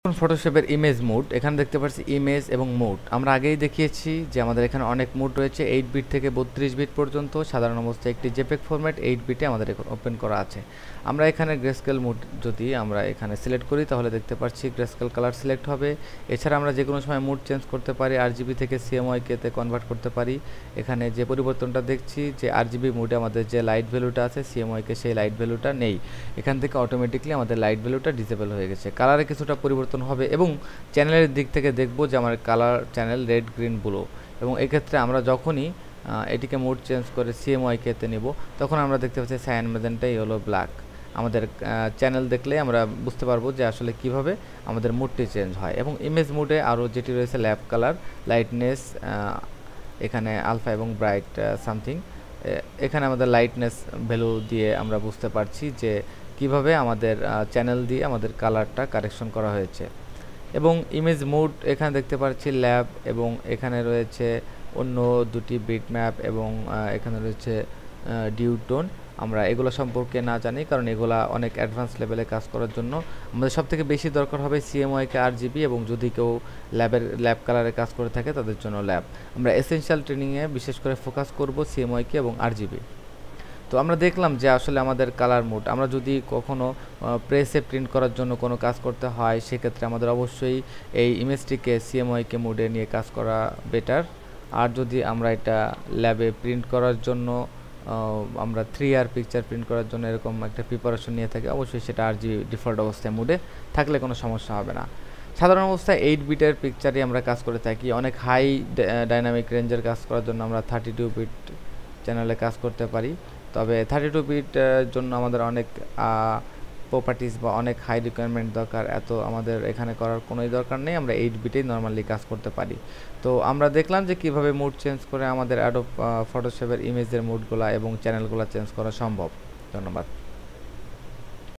ফটোশপের image mode এখানে দেখতে পাচ্ছি ইমেজ এবং মোড আমরা আগেই দেখিয়েছি যে আমাদের এখানে অনেক মোড রয়েছে 8 বিট থেকে 32 বিট পর্যন্ত সাধারণ অবস্থায় একটি জেপেগ ফরম্যাট 8 বিটে আমাদের এখন ওপেন করা আছে আমরা এখানে গ্রেস্কেল মোড যদি আমরা এখানে সিলেক্ট করি তাহলে দেখতে পাচ্ছি গ্রেস্কেল কালার সিলেক্ট হবে এছাড়া আমরা যে কোনো সময় মোড চেঞ্জ করতে পারি আরজিবি থেকে সিএমওয়াইকে তে কনভার্ট করতে পারি এখানে যে পরিবর্তনটা দেখছি যে আরজিবি মোডে আমাদের যে লাইট ভ্যালুটা আছে সিএমওয়াইকে সেই লাইট ভ্যালুটা নেই এখান থেকে অটোমেটিকলি আমাদের লাইট ভ্যালুটা ডিসেবল হয়ে গেছে কালারে কিছুটা পরিবর্তন হবে এবং চ্যানেলের দিক থেকে দেখব যে আমার colour channel red green blue এবং এই ক্ষেত্রে আমরা যখনই এটিকে মোড চেঞ্জ করে সিএমওয়াইকে তে নেব তখন আমরা দেখতে পাচ্ছি সায়ান ম্যাজেন্টা ইয়েলো ব্ল্যাক আমাদের চ্যানেল দেখলে আমরা বুঝতে পারবো যে আসলে কিভাবে আমাদের মোডটি চেঞ্জ হয় এবং ইমেজ মোডে আরও যেটি রয়েছে ল্যাব কালার লাইটনেস এখানে আলফা এবং ব্রাইট সামথিং এখানে আমাদের লাইটনেস ভ্যালু দিয়ে আমরা বুঝতে পারছি যে কিভাবে আমাদের চ্যানেল দিয়ে আমাদের কালারটা কারেকশন করা হয়েছে এবং ইমেজ মোড এখানে দেখতে পাচ্ছি ল্যাব এবং এখানে রয়েছে অন্য দুটি বিটম্যাপ এবং এখানে রয়েছে ডিউটোন আমরা এগুলো সম্পর্কে না জানি কারণ এগুলা অনেক অ্যাডভান্স লেভেলে কাজ করার জন্য আমাদের সবথেকে বেশি দরকার হবে সিএমওয়াইকে আরজিবি এবং যদি কেউ ল্যাব কালারে কাজ করে থাকে তাদের জন্য ল্যাব আমরা এসেনশিয়াল ট্রেনিংয়ে বিশেষ করে ফোকাস করব সিএমওয়াইকে এবং আরজিবি তো আমরা দেখলাম যে আসলে আমাদের কালার মোড আমরা যদি কখনো প্রেসে প্রিন্ট করার জন্য কোনো কাজ করতে হয় সেক্ষেত্রে আমাদের অবশ্যই এই ইমেজটিকে সিএমওয়াইকে মোডে নিয়ে কাজ করা বেটার আর যদি আমরা এটা ল্যাবে প্রিন্ট করার জন্য আমরা 3R পিকচার প্রিন্ট করার জন্য এরকম একটা প্রিপারেশন নিয়ে থাকি অবশ্যই সেটা আরজি ডিফল্ট অবস্থায় মোডে থাকলে কোনো সমস্যা হবে না সাধারণ অবস্থায় 8 বিটের পিকচারই আমরা কাজ করে থাকি অনেক হাই ডাইনামিক রেঞ্জের কাজ করার জন্য আমরা 32 বিট চ্যানেলে কাজ করতে পারি তবে 32 বিট জন্য আমাদের অনেক প্রপার্টিজ বা অনেক হাই রিকোয়ারমেন্ট দরকার এত আমাদের এখানে করার কোনোই দরকার নেই আমরা 8 বিটেই নর্মালি কাজ করতে পারি তো আমরা দেখলাম যে কিভাবে মোড চেঞ্জ করে আমাদের অ্যাডোব ফটোশপের ইমেজের মোডগুলো এবং চ্যানেলগুলো চেঞ্জ করা সম্ভব ধন্যবাদ